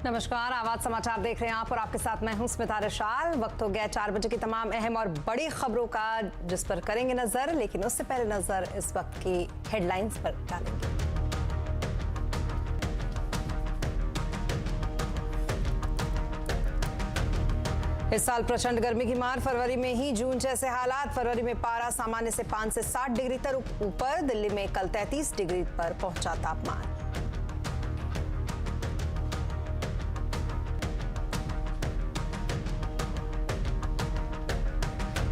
नमस्कार, आवाज समाचार देख रहे हैं आप और आपके साथ मैं हूं स्मिता रिशाल। वक्त हो गया 4 बजे की तमाम अहम और बड़ी खबरों का, जिस पर करेंगे नजर, लेकिन उससे पहले नजर इस वक्त की हेडलाइंस पर डालेंगे। इस साल प्रचंड गर्मी की मार, फरवरी में ही जून जैसे हालात। फरवरी में पारा सामान्य से 5 से 7 डिग्री तक ऊपर। दिल्ली में कल 33 डिग्री पर पहुंचा तापमान।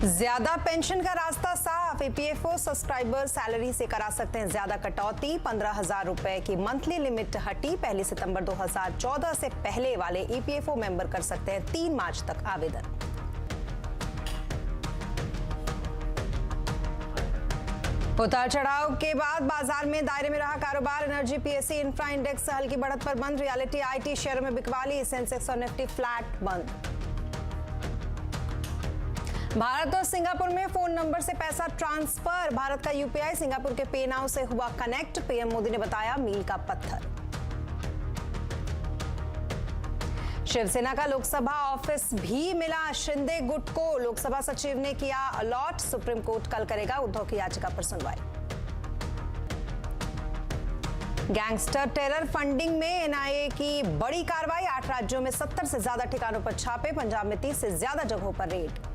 ज्यादा पेंशन का रास्ता साफ। ईपीएफओ सब्सक्राइबर सैलरी से करा सकते हैं ज्यादा कटौती। 15,000 रुपए की मंथली लिमिट हटी। 1 सितंबर 2014 से पहले वाले ईपीएफओ मेंबर कर सकते हैं 3 मार्च तक आवेदन। उतार चढ़ाव के बाद बाजार में दायरे में रहा कारोबार। एनर्जी, पीएससी, इंफ्रा इंडेक्स हल्की बढ़त पर बंद। रियलिटी, आईटी शेयरों में बिकवाली। सेंसेक्स और निफ्टी फ्लैट बंद। भारत और सिंगापुर में फोन नंबर से पैसा ट्रांसफर। भारत का यूपीआई सिंगापुर के पे नाउ से हुआ कनेक्ट। पीएम मोदी ने बताया मील का पत्थर। शिवसेना का लोकसभा ऑफिस भी मिला शिंदे गुट को। लोकसभा सचिव ने किया अलॉट। सुप्रीम कोर्ट कल करेगा उद्धव की याचिका पर सुनवाई। गैंगस्टर टेरर फंडिंग में एनआईए की बड़ी कार्रवाई। 8 राज्यों में 70 से ज्यादा ठिकानों पर छापे। पंजाब में 30 से ज्यादा जगहों पर रेड।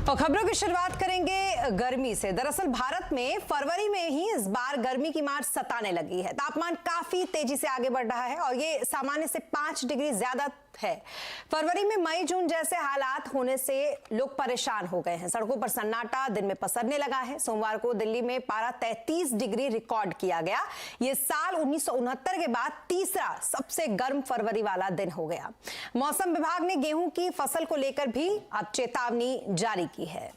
और खबरों की शुरुआत करेंगे गर्मी से। दरअसल भारत में फरवरी में ही इस बार गर्मी की मार सताने लगी है। तापमान काफी तेजी से आगे बढ़ रहा है और ये सामान्य से 5 डिग्री ज्यादा है। फरवरी में मई जून जैसे हालात होने से लोग परेशान हो गए हैं। सड़कों पर सन्नाटा दिन में पसरने लगा है। सोमवार को दिल्ली में पारा 33 डिग्री रिकॉर्ड किया गया। ये साल 1969 के बाद तीसरा सबसे गर्म फरवरी वाला दिन हो गया। मौसम विभाग ने गेहूं की फसल को लेकर भी अब चेतावनी जारी की है।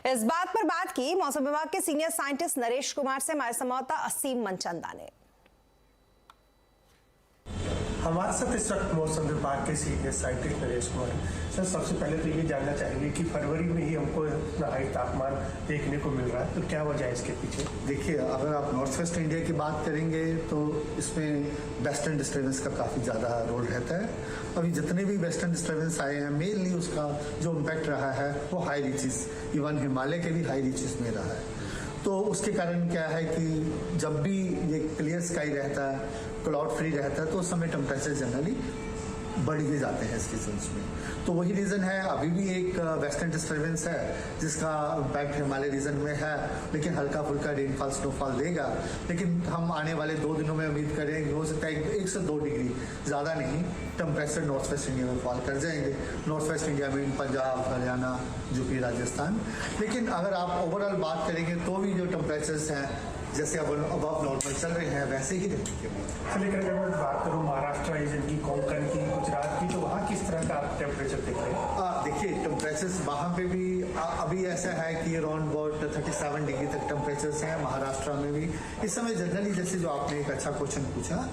इस बात पर बात की मौसम विभाग के सीनियर साइंटिस्ट नरेश कुमार से हमारे संवाददाता असीम मनचंदा ने। हमारे साथ इस वक्त मौसम विभाग के senior scientist Naresh Kumar. Sir, सबसे पहले तो ये जानना चाहेंगे कि फरवरी में ही हमको इतना हाई तापमान देखने को मिल रहा है, तो क्या वजह है इसके पीछे? देखिए, अगर आप नॉर्थ वेस्ट इंडिया की बात करेंगे तो इसमें वेस्टर्न डिस्टर्बेंस का काफ़ी ज़्यादा रोल रहता है। अभी जितने भी वेस्टर्न डिस्टर्बेंस आए हैं, मेनली उसका जो इम्पैक्ट रहा है वो हाई रीचेस, इवन हिमालय के भी हाई रीचेस में रहा है। तो उसके कारण क्या है कि जब भी ये क्लियर स्काई रहता है, क्लाउड फ्री रहता है, तो उस समय टेम्परेचर जनरली बढ़ ही जाते हैं इस सीजन्स में। तो वही रीज़न है। अभी भी एक वेस्टर्न डिस्टर्बेंस है जिसका इम्पैक्ट हिमालय रीजन में है, लेकिन हल्का फुल्का रेनफॉल स्नोफॉल देगा। लेकिन हम आने वाले 2 दिनों में उम्मीद करेंगे हो सकता है 1 से 2 डिग्री ज़्यादा नहीं टेम्परेचर नॉर्थ वेस्ट इंडिया में फॉल कर जाएंगे। नॉर्थ वेस्ट इंडिया में पंजाब, हरियाणा, यूपी, राजस्थान। लेकिन अगर आप ओवरऑल बात करेंगे तो भी जो टेम्परेचर्स हैं जैसे अब नॉर्मल चल रहे हैं वैसे ही रहेंगे। लेकिन अगर मैं बात करूँ महाराष्ट्र रीजन की, कोंकण की, गुजरात की, तो वहाँ किस तरह का आप टेम्परेचर देख रहे हैं? देखिए, टेम्परेचर्स वहाँ पे भी अभी ऐसा है कि अराउंड अबाउट 37 डिग्री तक टेम्परेचर्स हैं। महाराष्ट्र में भी इस समय जनरली, जैसे जो आपने एक अच्छा क्वेश्चन पूछा,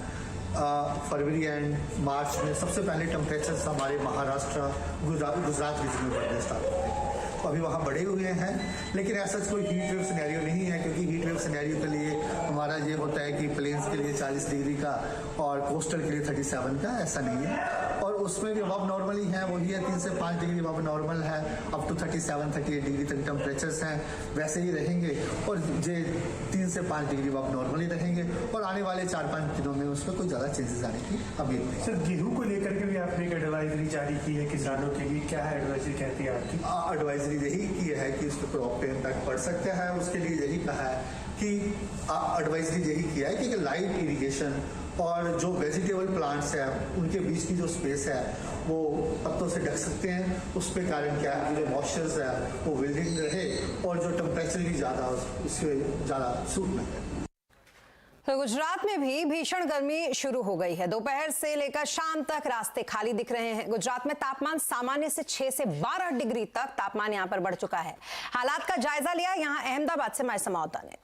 फरवरी एंड मार्च में सबसे पहले टेम्परेचर्स हमारे महाराष्ट्र, गुजरात रीजन में बढ़ने स्टार्ट होते हैं। अभी वहाँ बढ़े हुए हैं, लेकिन ऐसा कोई हीट वेव सिनेरियो नहीं है, क्योंकि हीट वेव सिनेरियो के लिए हमारा ये होता है कि प्लेन्स के लिए 40 डिग्री का और कोस्टल के लिए 37 का, ऐसा नहीं है। और उसमें भी अब नॉर्मल ही है, वही है 3 से 5 डिग्री अब नॉर्मल है। अप टू 37-38 डिग्री तक टेम्परेचर्स हैं, वैसे ही रहेंगे। और ये 3 से 5 डिग्री अब नॉर्मल ही रहेंगे। और आने वाले 4-5 दिनों में उसमें कोई ज़्यादा चेंजेस आने की उम्मीद नहीं। सर, गेहूँ को लेकर के भी आपने एक एडवाइजरी जारी की है किसानों के लिए, क्या है एडवाइजरी कहती है आपकी? एडवाइजरी यही की है कि उसके क्रॉप पे इम्पैक्ट पड़ सकता है। उसके लिए यही कहा है कि एडवाइजरी यही किया है कि लाइट इरिगेशन और जो वेजिटेबल प्लांट्स हैं उनके बीच की जो स्पेस है वो पत्तों से ढक सकते हैं। उस पे कारण क्या है, जो मॉइस्चर्स है वो बिल्डिंग रहे और जो टेम्परेचर भी ज़्यादा उससे ज़्यादा सूट न करे। तो गुजरात में भी भीषण गर्मी शुरू हो गई है। दोपहर से लेकर शाम तक रास्ते खाली दिख रहे हैं। गुजरात में तापमान सामान्य से 6 से 12 डिग्री तक तापमान यहां पर बढ़ चुका है। हालात का जायजा लिया यहां अहमदाबाद से हमारे संवाददाता ने।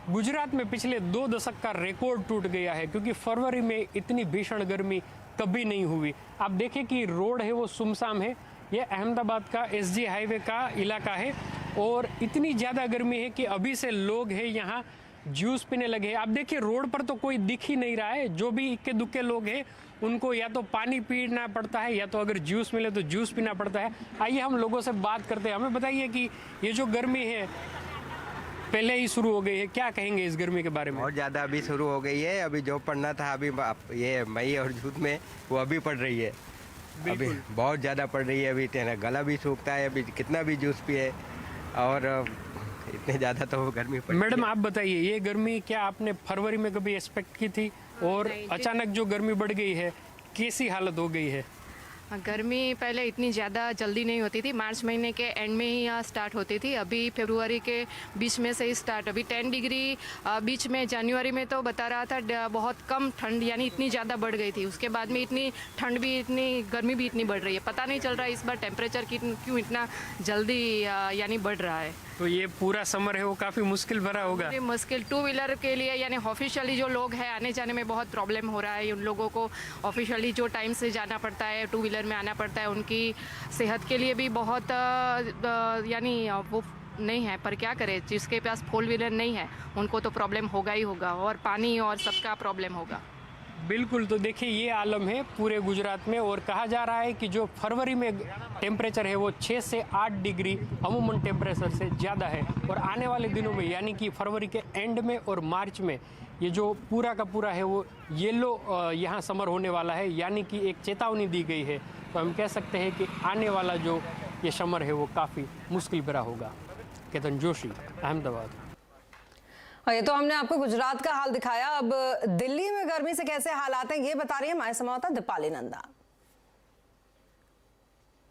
गुजरात में पिछले 2 दशक का रिकॉर्ड टूट गया है, क्योंकि फरवरी में इतनी भीषण गर्मी कभी नहीं हुई। आप देखें कि रोड है वो सुमसाम है। ये अहमदाबाद का एसजी हाईवे का इलाका है और इतनी ज़्यादा गर्मी है कि अभी से लोग हैं यहाँ जूस पीने लगे हैं। आप देखिए रोड पर तो कोई दिख ही नहीं रहा है, जो भी इक्के दुक्के लोग हैं उनको या तो पानी पीना पड़ता है या तो अगर जूस मिले तो जूस पीना पड़ता है। आइए हम लोगों से बात करते हैं, हमें बताइए कि ये जो गर्मी है पहले ही शुरू हो गई है, क्या कहेंगे इस गर्मी के बारे में? बहुत ज़्यादा अभी शुरू हो गई है। अभी जो पढ़ना था अभी ये मई और जून में वो अभी पढ़ रही है। अभी बहुत ज़्यादा पढ़ रही है। अभी तेरा गला भी सूखता है, अभी कितना भी जूस पिए और इतने ज़्यादा तो गर्मी पड़। मैडम आप बताइए, ये गर्मी क्या आपने फरवरी में कभी एक्सपेक्ट की थी और अचानक जो गर्मी बढ़ गई है कैसी हालत हो गई है? गर्मी पहले इतनी ज़्यादा जल्दी नहीं होती थी, मार्च महीने के एंड में ही स्टार्ट होती थी। अभी फरवरी के बीच में से ही स्टार्ट, अभी 10 डिग्री बीच में जनवरी में तो बता रहा था बहुत कम ठंड, यानी इतनी ज़्यादा बढ़ गई थी। उसके बाद में इतनी ठंड भी, इतनी गर्मी भी इतनी बढ़ रही है। पता नहीं चल रहा है इस बार टेम्परेचर क्यों इतना जल्दी यानी बढ़ रहा है। तो ये पूरा समर है वो काफ़ी मुश्किल भरा होगा। मुश्किल टू व्हीलर के लिए, यानी ऑफिशियली जो लोग हैं आने जाने में बहुत प्रॉब्लम हो रहा है। उन लोगों को ऑफिशियली जो टाइम से जाना पड़ता है, टू व्हीलर में आना पड़ता है, उनकी सेहत के लिए भी बहुत यानी वो नहीं है। पर क्या करें, जिसके पास फोर व्हीलर नहीं है उनको तो प्रॉब्लम होगा ही होगा, और पानी और सबका प्रॉब्लम होगा। बिल्कुल, तो देखिए ये आलम है पूरे गुजरात में और कहा जा रहा है कि जो फरवरी में टेम्परेचर है वो 6 से 8 डिग्री अमूमन टेम्परेचर से ज़्यादा है। और आने वाले दिनों में यानी कि फरवरी के एंड में और मार्च में ये जो पूरा का पूरा है वो येलो यहाँ समर होने वाला है, यानी कि एक चेतावनी दी गई है। तो हम कह सकते हैं कि आने वाला जो ये समर है वो काफ़ी मुश्किल भरा होगा। केतन जोशी, अहमदाबाद। ये तो हमने आपको गुजरात का हाल दिखाया, अब दिल्ली में गर्मी से कैसे हालात हैं ये बता रही है हमारे संवाददाता दीपाली नंदा।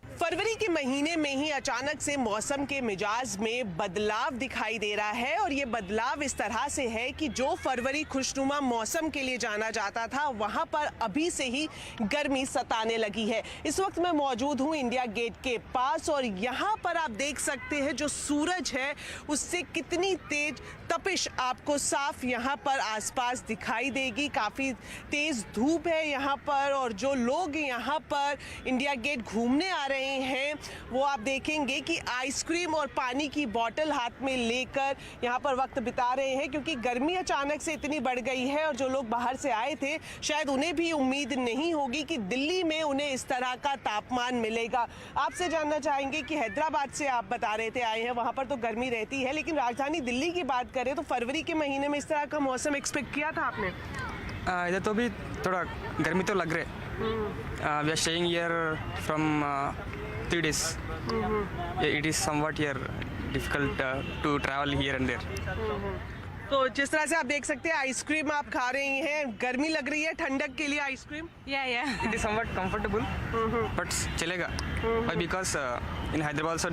फरवरी के महीने में ही अचानक से मौसम के मिजाज में बदलाव दिखाई दे रहा है और ये बदलाव इस तरह से है कि जो फरवरी खुशनुमा मौसम के लिए जाना जाता था वहां पर अभी से ही गर्मी सताने लगी है। इस वक्त मैं मौजूद हूं इंडिया गेट के पास और यहां पर आप देख सकते हैं जो सूरज है उससे कितनी तेज तपिश आपको साफ यहां पर आसपास दिखाई देगी। काफ़ी तेज धूप है यहां पर और जो लोग यहां पर इंडिया गेट घूमने आ रहे हैं वो आप देखेंगे कि आइसक्रीम और पानी की बोतल हाथ में लेकर यहाँ पर वक्त बिता रहे हैं, क्योंकि गर्मी अचानक से इतनी बढ़ गई है और जो लोग बाहर से आए थे शायद उन्हें भी उम्मीद नहीं होगी कि दिल्ली में उन्हें इस तरह का तापमान मिलेगा। आपसे जानना चाहेंगे कि हैदराबाद से आप बता रहे थे आए हैं, वहाँ पर तो गर्मी रहती है, लेकिन राजधानी दिल्ली की बात करें तो फरवरी के महीने में इस तरह का मौसम एक्सपेक्ट किया था आपने? इधर तो भी थोड़ा गर्मी तो लग रहे। We are staying here from 3 days. It is somewhat here difficult to travel here and there. तो जिस तरह से आप देख सकते हैं आइसक्रीम आप खा रही हैं, गर्मी लग रही है, ठंडक के लिए ice cream? It is somewhat comfortable, but चलेगा. But because in Hyderabad also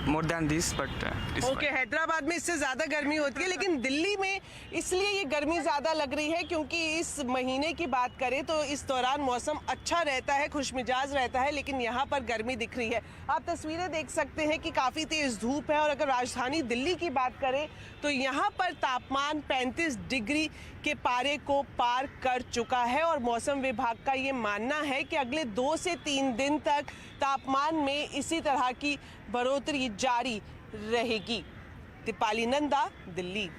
more than this, but it's okay, Hyderabad में इससे ज़्यादा गर्मी होती है, लेकिन दिल्ली में इसलिए ये गर्मी ज़्यादा लग रही है क्योंकि इस महीने की बात करें तो इस दौरान मौसम अच्छा रहता है, खुशमिजाज रहता है, लेकिन यहाँ पर गर्मी दिख रही है। आप तस्वीरें देख सकते हैं कि काफ़ी तेज़ धूप है और अगर राजधानी दिल्ली की बात करें तो यहाँ पर तापमान 35 डिग्री के पारे को पार कर चुका है और मौसम विभाग का ये मानना है कि अगले 2 से 3 दिन तक तापमान में इसी तरह की बढ़ोतरी जारी रहेगी। दीपाली नंदा, दिल्ली।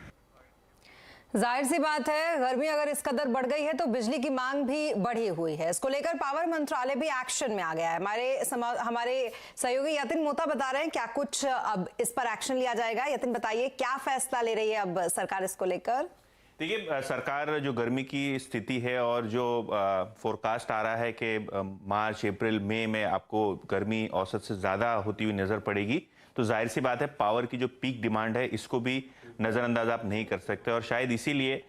जाहिर सी बात है, गर्मी अगर इस कदर बढ़ गई है तो बिजली की मांग भी बढ़ी हुई है। इसको लेकर पावर मंत्रालय भी एक्शन में आ गया है। हमारे सहयोगी यतिन मोता बता रहे हैं क्या कुछ अब इस पर एक्शन लिया जाएगा। यतिन बताइए क्या फैसला ले रही है अब सरकार इसको लेकर? देखिए, सरकार जो गर्मी की स्थिति है और जो फोरकास्ट आ रहा है कि मार्च अप्रैल मई में आपको गर्मी औसत से ज़्यादा होती हुई नज़र पड़ेगी, तो जाहिर सी बात है पावर की जो पीक डिमांड है इसको भी नज़रअंदाज आप नहीं कर सकते। और शायद इसीलिए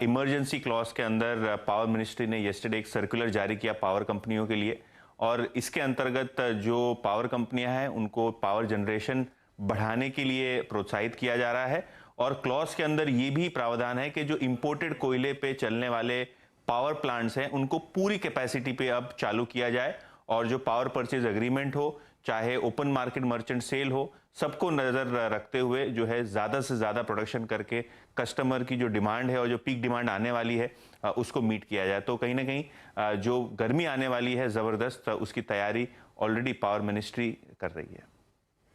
इमरजेंसी क्लॉज के अंदर पावर मिनिस्ट्री ने येस्टरडे एक सर्कुलर जारी किया पावर कंपनियों के लिए, और इसके अंतर्गत जो पावर कंपनियां हैं उनको पावर जनरेशन बढ़ाने के लिए प्रोत्साहित किया जा रहा है। और क्लॉज के अंदर ये भी प्रावधान है कि जो इंपोर्टेड कोयले पे चलने वाले पावर प्लांट्स हैं उनको पूरी कैपेसिटी पे अब चालू किया जाए, और जो पावर परचेज एग्रीमेंट हो चाहे ओपन मार्केट मर्चेंट सेल हो, सबको नज़र रखते हुए जो है ज़्यादा से ज़्यादा प्रोडक्शन करके कस्टमर की जो डिमांड है और जो पीक डिमांड आने वाली है उसको मीट किया जाए। तो कहीं ना कहीं जो गर्मी आने वाली है ज़बरदस्त, उसकी तैयारी ऑलरेडी पावर मिनिस्ट्री कर रही है।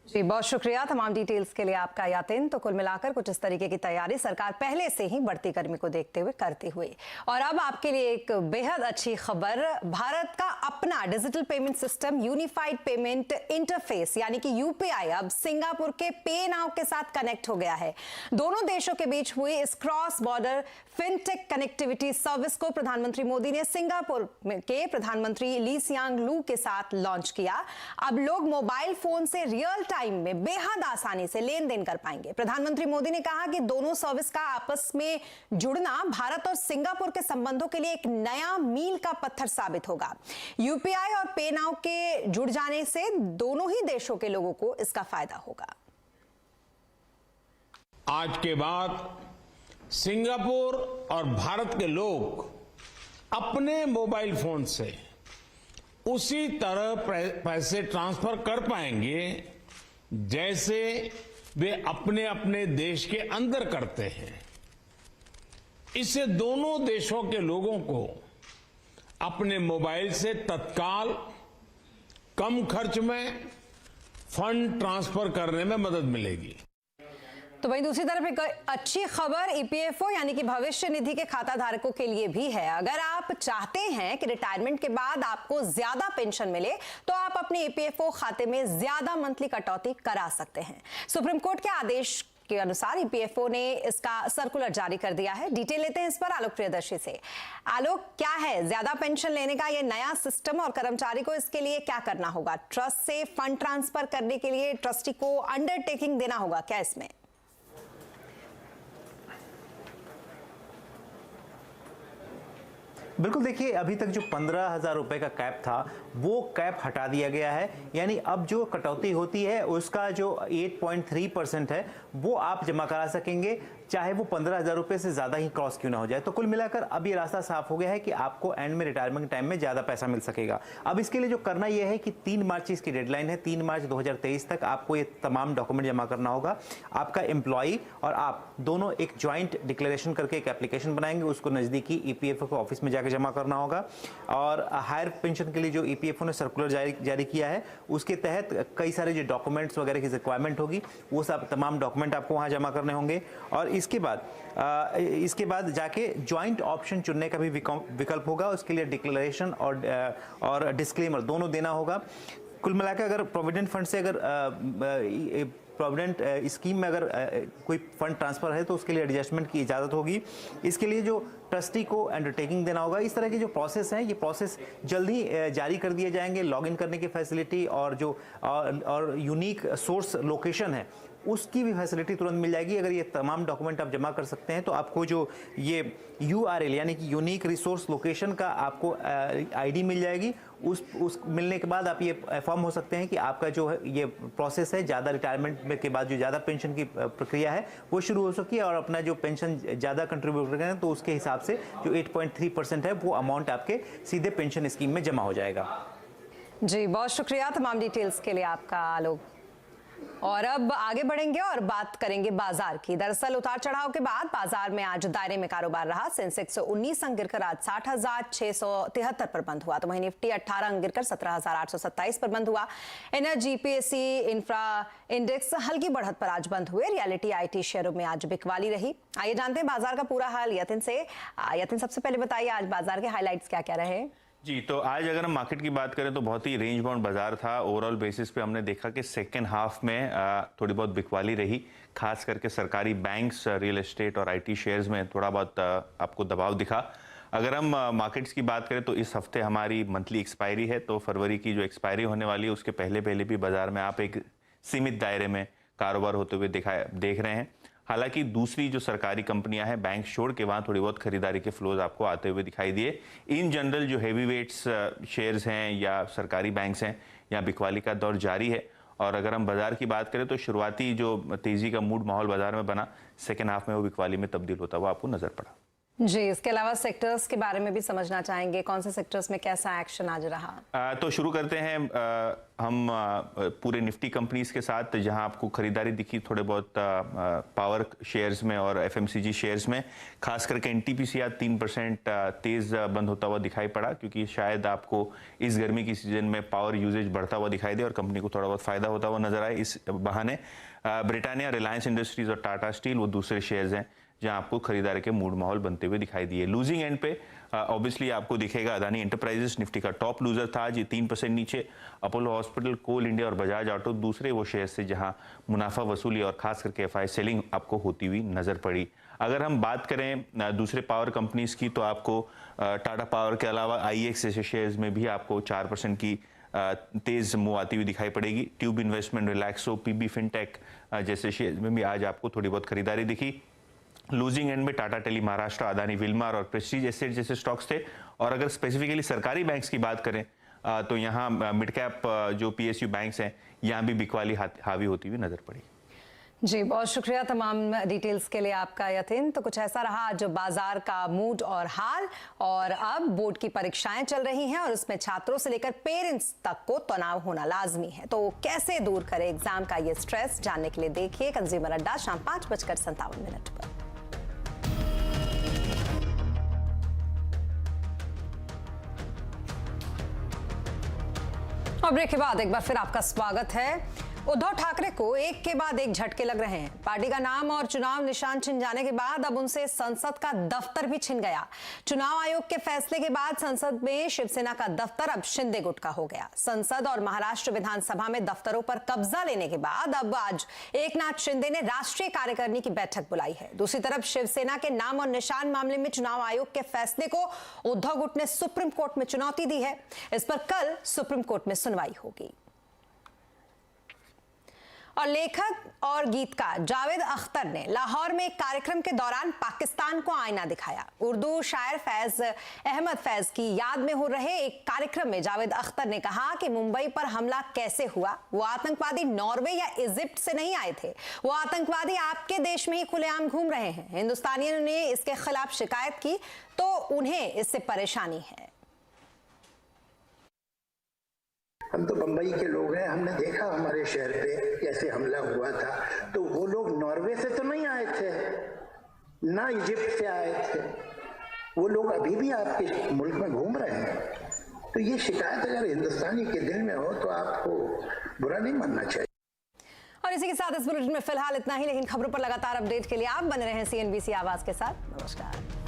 जी बहुत शुक्रिया तमाम डिटेल्स के लिए आपका यातिन। तो कुल मिलाकर कुछ इस तरीके की तैयारी सरकार पहले से ही बढ़ती गर्मी को देखते हुए करती हुई। और अब आपके लिए एक बेहद अच्छी खबर, भारत का अपना digital payment system unified payment interface यानी कि यूपीआई अब सिंगापुर के पे नाउ के साथ कनेक्ट हो गया है। दोनों देशों के बीच हुई इस cross border fintech connectivity service को प्रधानमंत्री मोदी ने सिंगापुर के प्रधानमंत्री ली सियांग लू के साथ लॉन्च किया। अब लोग मोबाइल फोन से रियल टाइम में बेहद आसानी से लेन देन कर पाएंगे। प्रधानमंत्री मोदी ने कहा कि दोनों सर्विस का आपस में जुड़ना भारत और सिंगापुर के संबंधों के लिए एक नया मील का पत्थर साबित होगा। यूपीआई और पे नाउ के जुड़ जाने से दोनों ही देशों के लोगों को इसका फायदा होगा। आज के बाद सिंगापुर और भारत के लोग अपने मोबाइल फोन से उसी तरह पैसे ट्रांसफर कर पाएंगे जैसे वे अपने अपने देश के अंदर करते हैं। इससे दोनों देशों के लोगों को अपने मोबाइल से तत्काल कम खर्च में फंड ट्रांसफर करने में मदद मिलेगी। तो वहीं दूसरी तरफ एक अच्छी खबर ईपीएफओ यानी कि भविष्य निधि के खाता धारकों के लिए भी है। अगर आप चाहते हैं कि रिटायरमेंट के बाद आपको ज्यादा पेंशन मिले तो आप अपने ईपीएफओ खाते में ज्यादा मंथली कटौती करा सकते हैं। सुप्रीम कोर्ट के आदेश के अनुसार ईपीएफओ ने इसका सर्कुलर जारी कर दिया है। डिटेल लेते हैं इस पर आलोक प्रियदर्शी से। आलोक, क्या है ज्यादा पेंशन लेने का ये नया सिस्टम और कर्मचारी को इसके लिए क्या करना होगा? ट्रस्ट से फंड ट्रांसफर करने के लिए ट्रस्टी को अंडरटेकिंग देना होगा क्या इसमें? बिल्कुल, देखिए अभी तक जो 15,000 रुपए का कैप था वो कैप हटा दिया गया है। यानी अब जो कटौती होती है उसका जो 8.3% है वो आप जमा करा सकेंगे, चाहे वो 15,000 रुपए से ज्यादा ही क्रॉस क्यों ना हो जाए। तो कुल मिलाकर अब ये रास्ता साफ हो गया है कि आपको एंड में रिटायरमेंट टाइम में ज्यादा पैसा मिल सकेगा। अब इसके लिए जो करना यह है कि 3 मार्च इसकी डेडलाइन है। 3 मार्च 2023 तक आपको ये तमाम डॉक्यूमेंट जमा करना होगा। आपका एम्प्लॉई और आप दोनों एक ज्वाइंट डिक्लेरेशन करके एक एप्लीकेशन बनाएंगे, उसको नजदीकी ईपीएफओ के ऑफिस में जाकर जमा करना होगा। और हायर पेंशन के लिए जो ईपीएफओ ने सर्कुलर जारी किया है उसके तहत कई सारे जो डॉक्यूमेंट्स वगैरह की रिक्वायरमेंट होगी वो सब तमाम डॉक्यूमेंट आपको वहां जमा करने होंगे। और इसके बाद जाके ज्वाइंट ऑप्शन चुनने का भी विकल्प होगा। उसके लिए डिक्लेरेशन और डिस्क्लेमर दोनों देना होगा। कुल मिलाकर अगर प्रोविडेंट फंड से अगर प्रोविडेंट स्कीम में अगर कोई फंड ट्रांसफर है तो उसके लिए एडजस्टमेंट की इजाज़त होगी। इसके लिए जो ट्रस्टी को अंडरटेकिंग देना होगा। इस तरह की जो प्रोसेस है ये प्रोसेस जल्द ही जारी कर दिए जाएंगे। लॉगिन करने की फैसिलिटी और जो और यूनिक सोर्स लोकेशन है उसकी भी फैसिलिटी तुरंत मिल जाएगी। अगर ये तमाम डॉक्यूमेंट आप जमा कर सकते हैं तो आपको जो ये URL यानी कि यूनिक रिसोर्स लोकेशन का आपको आईडी मिल जाएगी। उस मिलने के बाद आप ये फॉर्म हो सकते हैं कि आपका जो है ये प्रोसेस है ज़्यादा रिटायरमेंट के बाद जो ज़्यादा पेंशन की प्रक्रिया है वो शुरू हो सकी और अपना जो पेंशन ज़्यादा कंट्रीब्यूट करें तो उसके हिसाब से जो 8.3% है वो अमाउंट आपके सीधे पेंशन स्कीम में जमा हो जाएगा। जी बहुत शुक्रिया तमाम डिटेल्स के लिए आपका आलोक। और अब आगे बढ़ेंगे और बात करेंगे बाजार की। दरअसल उतार चढ़ाव के बाद बाजार में आज दायरे में कारोबार रहा। सेंसेक्स 19 अंक गिरकर आज 60,673 पर बंद हुआ, तो वहीं निफ्टी 18 अंक गिरकर 17,827 पर बंद हुआ। एनर्जी, पीएससी, इंफ्रा इंडेक्स हल्की बढ़त पर आज बंद हुए। रियलिटी, आईटी शेयरों में आज बिकवाली रही। आइए जानते हैं बाजार का पूरा हाल यतिन से। यतिन, सबसे पहले बताइए आज बाजार के हाईलाइट्स क्या क्या रहे? जी, तो आज अगर हम मार्केट की बात करें तो बहुत ही रेंज बाउंड बाजार था। ओवरऑल बेसिस पे हमने देखा कि सेकेंड हाफ में थोड़ी बहुत बिकवाली रही, खास करके सरकारी बैंक्स, रियल एस्टेट और आईटी शेयर्स में थोड़ा बहुत आपको दबाव दिखा। अगर हम मार्केट्स की बात करें तो इस हफ्ते हमारी मंथली एक्सपायरी है, तो फरवरी की जो एक्सपायरी होने वाली है उसके पहले भी बाजार में आप एक सीमित दायरे में कारोबार होते हुए देख रहे हैं। हालांकि दूसरी जो सरकारी कंपनियां हैं बैंक छोड़ के वहां थोड़ी बहुत खरीदारी के फ्लोज आपको आते हुए दिखाई दिए। इन जनरल जो हैवी वेट्स शेयर्स हैं या सरकारी बैंक्स हैं यहाँ बिकवाली का दौर जारी है। और अगर हम बाजार की बात करें तो शुरुआती जो तेजी का मूड माहौल बाजार में बना, सेकेंड हाफ में वो बिकवाली में तब्दील होता हुआ आपको नजर पड़ा। जी, इसके अलावा सेक्टर्स के बारे में भी समझना चाहेंगे, कौन से सेक्टर्स में कैसा एक्शन आज रहा? तो शुरू करते हैं हम पूरे निफ्टी कंपनीज के साथ, जहां आपको खरीदारी दिखी थोड़े बहुत पावर शेयर्स में और एफएमसीजी शेयर्स में। खास करके एनटीपीसी आज 3% तेज बंद होता हुआ दिखाई पड़ा, क्योंकि शायद आपको इस गर्मी की सीजन में पावर यूजेज बढ़ता हुआ दिखाई दे और कंपनी को थोड़ा बहुत फायदा होता हुआ नजर आए इस बहाने। ब्रिटानिया, रिलायंस इंडस्ट्रीज और टाटा स्टील वो दूसरे शेयर्स हैं जहां आपको खरीदारी के मूड माहौल बनते हुए दिखाई दिए। लूजिंग एंड पे ऑब्वियसली आपको दिखेगा अदानी एंटरप्राइजेस, निफ्टी का टॉप लूजर था आज, ये 3% नीचे। अपोलो हॉस्पिटल, कोल इंडिया और बजाज ऑटो दूसरे वो शेयर्स थे जहां मुनाफा वसूली और खास करके एफआई सेलिंग आपको होती हुई नजर पड़ी। अगर हम बात करें दूसरे पावर कंपनीज की, तो आपको टाटा पावर के अलावा आईएक्स जैसे शेयर्स में भी आपको 4% की तेज मुँह आती हुई दिखाई पड़ेगी। Tube Investment, Relaxo, PB Fintech जैसे शेयर्स में भी आज आपको थोड़ी बहुत खरीदारी दिखी। लूजिंग एंड में टाटा टेली महाराष्ट्र, अदानी विल्मार और प्रेस्टीज एसेट जैसे स्टॉक्स थे। और अगर स्पेसिफिकली सरकारी बैंक्स की बात करें तो यहाँ मिड कैप जो पीएसयू बैंक्स हैं, यहाँ भी बिकवाली हावी होती हुई नजर पड़ी। जी, बहुत शुक्रिया तमाम डिटेल्स के लिए आपका यतीन। तो कुछ ऐसा रहा जो बाजार का मूड और हाल। और अब बोर्ड की परीक्षाएं चल रही हैं और उसमें छात्रों से लेकर पेरेंट्स तक को तनाव होना लाजमी है। तो कैसे दूर करें एग्जाम का ये स्ट्रेस, जानने के लिए देखिए कंज्यूमर अड्डा शाम 5:57 पर। और ब्रेक के बाद एक बार फिर आपका स्वागत है। उद्धव ठाकरे को एक के बाद एक झटके लग रहे हैं। पार्टी का नाम और चुनाव निशान छिन जाने के बाद अब उनसे संसद का दफ्तर भी छिन गया। चुनाव आयोग के फैसले के बाद संसद में शिवसेना का दफ्तर अब शिंदे गुट का हो गया। संसद और महाराष्ट्र विधानसभा में दफ्तरों पर कब्जा लेने के बाद अब आज एकनाथ शिंदे ने राष्ट्रीय कार्यकारिणी की बैठक बुलाई है। दूसरी तरफ शिवसेना के नाम और निशान मामले में चुनाव आयोग के फैसले को उद्धव गुट ने सुप्रीम कोर्ट में चुनौती दी है। इस पर कल सुप्रीम कोर्ट में सुनवाई होगी। और लेखक और गीतकार जावेद अख्तर ने लाहौर में एक कार्यक्रम के दौरान पाकिस्तान को आईना दिखाया। उर्दू शायर फैज अहमद फैज की याद में हो रहे एक कार्यक्रम में जावेद अख्तर ने कहा कि मुंबई पर हमला कैसे हुआ, वो आतंकवादी नॉर्वे या इजिप्ट से नहीं आए थे, वो आतंकवादी आपके देश में ही खुलेआम घूम रहे हैं। हिंदुस्तानियों ने इसके खिलाफ शिकायत की तो उन्हें इससे परेशानी है। हम तो बंबई के लोग हैं, हमने देखा हमारे शहर पे कैसे हमला हुआ था। तो वो लोग नॉर्वे से तो नहीं आए थे, ना इजिप्ट से आए थे, वो लोग अभी भी आपके मुल्क में घूम रहे हैं। तो ये शिकायत अगर हिंदुस्तानी के दिल में हो तो आपको बुरा नहीं मानना चाहिए। और इसी के साथ इस बुलेटिन में फिलहाल इतना ही, लेकिन खबरों पर लगातार अपडेट के लिए आप बने रहें CNBC आवाज के साथ। नमस्कार।